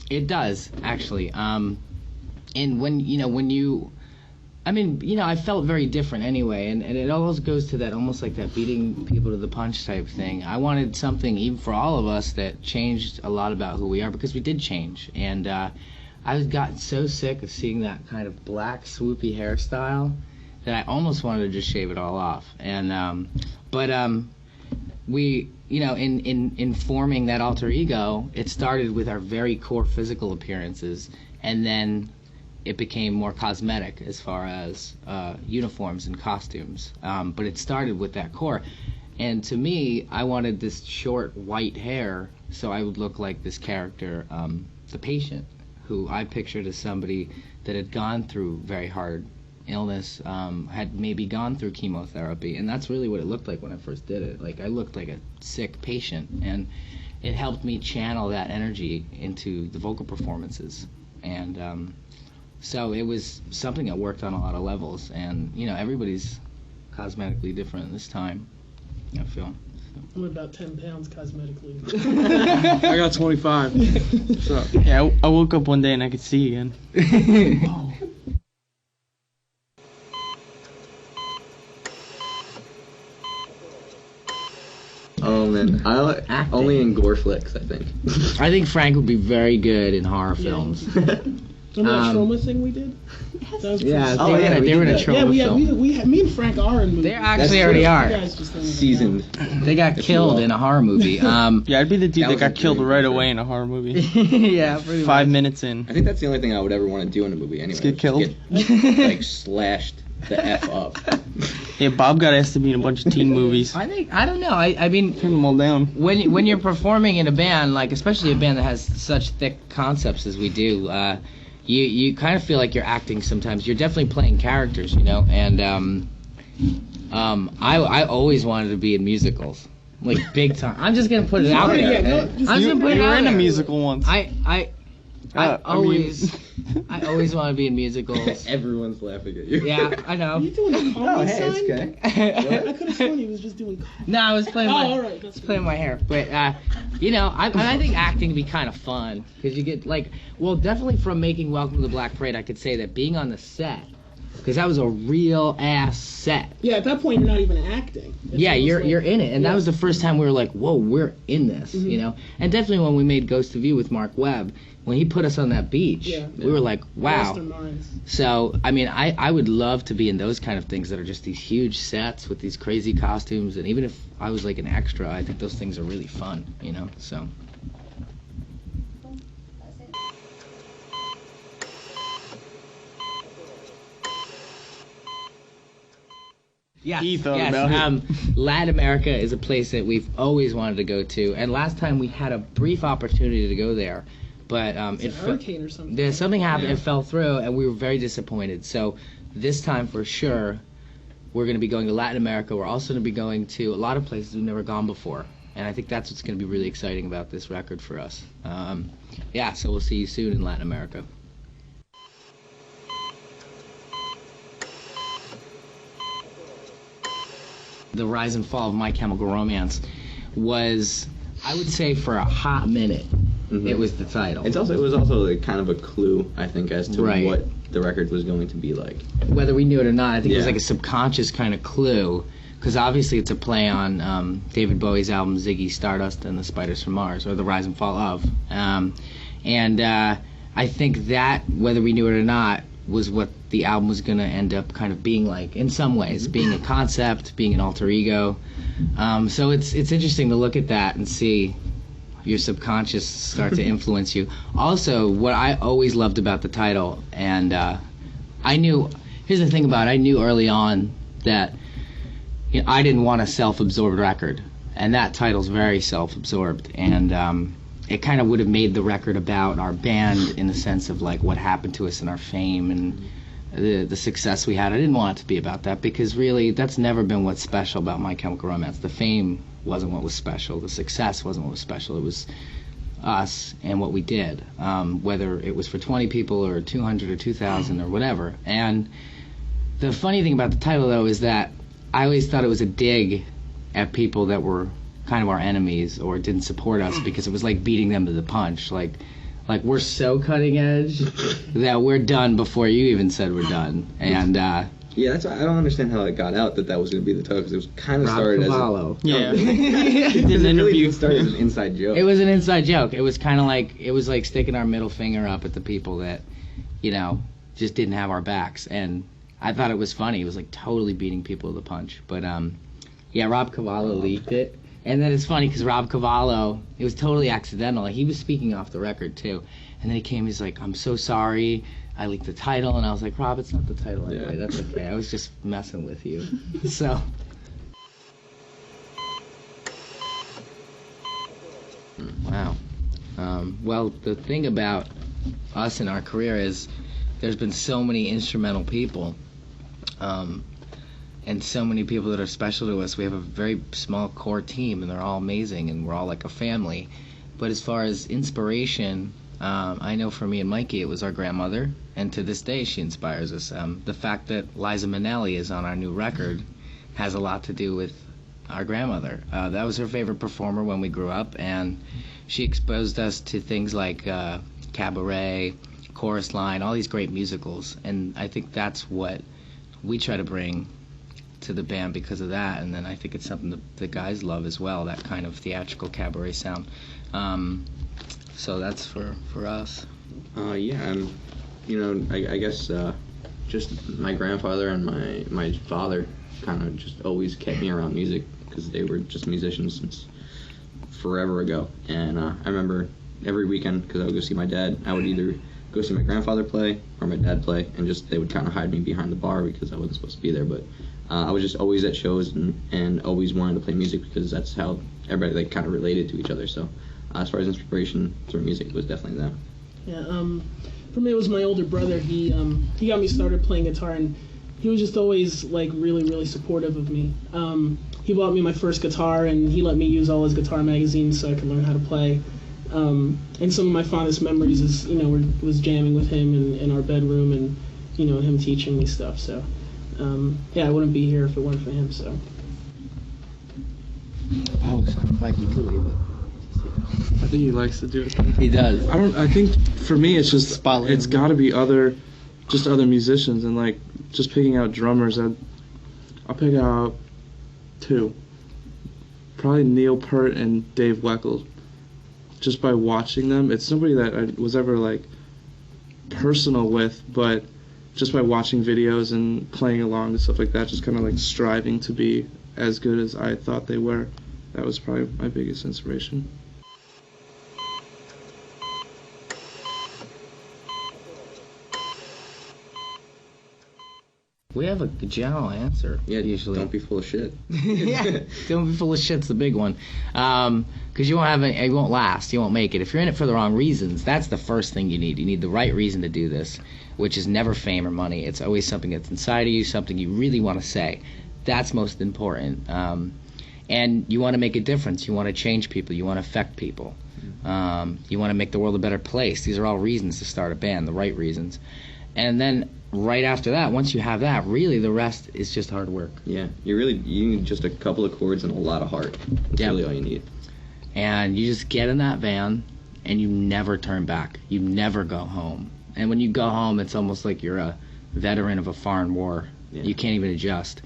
It does, actually. And I felt very different anyway, and it always goes to that, almost like that beating people to the punch type thing. I wanted something, even for all of us, that changed a lot about who we are, because we did change. And I got so sick of seeing that kind of black, swoopy hairstyle that I almost wanted to just shave it all off. And we, in forming that alter ego, it started with our very core physical appearances, and then it became more cosmetic as far as uniforms and costumes. But it started with that core. And to me, I wanted this short white hair, so I would look like this character, the patient, who I pictured as somebody that had gone through very hard illness, had maybe gone through chemotherapy. And that's really what it looked like when I first did it. Like, I looked like a sick patient. And it helped me channel that energy into the vocal performances. And so it was something that worked on a lot of levels, and everybody's cosmetically different this time, I feel. I'm about 10 pounds cosmetically. I got 25. So yeah, I woke up one day and I could see again. Oh. Oh man, only in gore flicks, I think. I think Frank would be very good in horror films. Remember that trauma thing we did? That was they were in a trauma film. Me and Frank are in movies. They actually already are. Seasoned. They got killed in a horror movie. Yeah, I'd be the dude that got killed right away in a horror movie. Yeah, pretty much. 5 minutes in. I think that's the only thing I would ever want to do in a movie anyway. Get killed? Like slashed the F up. Yeah, Bob got asked to be in a bunch of teen movies. I don't know. I mean, turn them all down. When you're performing in a band, like especially a band that has such thick concepts as we do, you kind of feel like you're acting sometimes. You're definitely playing characters, and I always wanted to be in musicals, like big time. I'm just gonna put it out there. I'm just gonna put it out there. You were in a musical once. I always want to be in musicals. Everyone's laughing at you. Yeah, I know. Are you doing a comedy sign? It's okay. I could have sworn he was just doing comedy. No, I was playing all right. That's playing my hair. But, I think acting can be kind of fun. Because you get, definitely from making Welcome to the Black Parade, I could say that being on the set, because that was a real-ass set. Yeah, at that point, you're not even acting. You're in it. And that was the first time we were like, whoa, we're in this, And definitely when we made Ghost of You with Mark Webb, when he put us on that beach, we were like, wow. So, I mean, I would love to be in those kind of things that are just these huge sets with these crazy costumes. And even if I was like an extra, I think those things are really fun, so. Yes. Latin America is a place that we've always wanted to go to. And last time we had a brief opportunity to go there. But it's a hurricane or something. Something happened, it fell through, and we were very disappointed. So this time, for sure, we're going to be going to Latin America. We're also going to be going to a lot of places we've never gone before. And I think that's what's going to be really exciting about this record for us. So we'll see you soon in Latin America. The rise and fall of My Chemical Romance was, I would say, for a hot minute, it was the title. It was also like kind of a clue, I think, as to what the record was going to be like. Whether we knew it or not, I think it was like a subconscious kind of clue, because obviously it's a play on David Bowie's album Ziggy Stardust and the Spiders from Mars, or The Rise and Fall of. I think that, whether we knew it or not, was what the album was going to end up kind of being like, in some ways, being a concept, being an alter ego. So it's interesting to look at that and see your subconscious start to influence you. Also, what I always loved about the title, and here's the thing about it, I knew early on that I didn't want a self-absorbed record, and that title's very self-absorbed, and it kind of would have made the record about our band in the sense of like what happened to us in our fame and the success we had. I didn't want it to be about that, because really that's never been what's special about My Chemical Romance. The fame wasn't what was special. The success wasn't what was special. It was us and what we did, whether it was for 20 people or 200 or 2,000 or whatever. And the funny thing about the title, though, is that I always thought it was a dig at people that were kind of our enemies or didn't support us, because it was like beating them to the punch. Like, Like, we're so cutting edge that we're done before you even said we're done. And yeah, that's why I don't understand how it got out that was going to be the title, because it was kind of started Cavallo. it really started as an inside joke. It was an inside joke. It was kind of like, it was like sticking our middle finger up at the people that, you know, just didn't have our backs. And I thought it was funny. It was like totally beating people to the punch. But yeah, Rob Cavallo leaked it. And then it's funny because Rob Cavallo, it was totally accidental. He was speaking off the record too. And then he came, he's like, I'm so sorry, I leaked the title. And I was like, Rob, it's not the title anyway. That's okay. I was just messing with you. So. Wow. Well, the thing about us in our career is there's been so many instrumental people. And so many people that are special to us. We have a very small core team, and they're all amazing, and we're all like a family. But as far as inspiration, I know for me and Mikey, it was our grandmother, and to this day, she inspires us. The fact that Liza Minnelli is on our new record has a lot to do with our grandmother. That was her favorite performer when we grew up, and she exposed us to things like Cabaret, Chorus Line, all these great musicals, and I think that's what we try to bring to the band because of that. And then I think it's something that the guys love as well, that kind of theatrical cabaret sound. So that's for us. Yeah, you know, I guess just my grandfather and my father kind of just always kept me around music because they were just musicians since forever ago. And I remember every weekend, because I would go see my dad, I would either go see my grandfather play or my dad play, and just they would kind of hide me behind the bar because I wasn't supposed to be there. But I was just always at shows and always wanted to play music because that's how everybody like kind of related to each other. So as far as inspiration through music, it was definitely that. Yeah, for me it was my older brother. He got me started playing guitar, and he was just always like really supportive of me. He bought me my first guitar, and he let me use all his guitar magazines so I could learn how to play. And some of my fondest memories is, you know, was jamming with him in our bedroom, and, you know, him teaching me stuff. So yeah, I wouldn't be here if it weren't for him. So. Oh, like utility, but I think he likes to do it. he does. I think for me it's just Spotlight. it's got to be other musicians, and like just picking out drummers. I'll pick out two. Probably Neil Peart and Dave Weckl. Just by watching them, it's nobody that I was ever like personal with, but just by watching videos and playing along and stuff like that, just kind of like striving to be as good as I thought they were. That was probably my biggest inspiration. We have a general answer. Yeah, usually. Don't be full of shit. Yeah, don't be full of shit's the big one. Because you won't have it won't last. You won't make it. If you're in it for the wrong reasons, that's the first thing you need. You need the right reason to do this, which is never fame or money. It's always something that's inside of you, something you really want to say. That's most important. And you want to make a difference. You want to change people. You want to affect people. You want to make the world a better place. These are all reasons to start a band, the right reasons. And then right after that, once you have that, really the rest is just hard work. Yeah, you need just a couple of chords and a lot of heart. That's really all you need. And you just get in that van and you never turn back. You never go home. And when you go home, it's almost like you're a veteran of a foreign war. Yeah. You can't even adjust.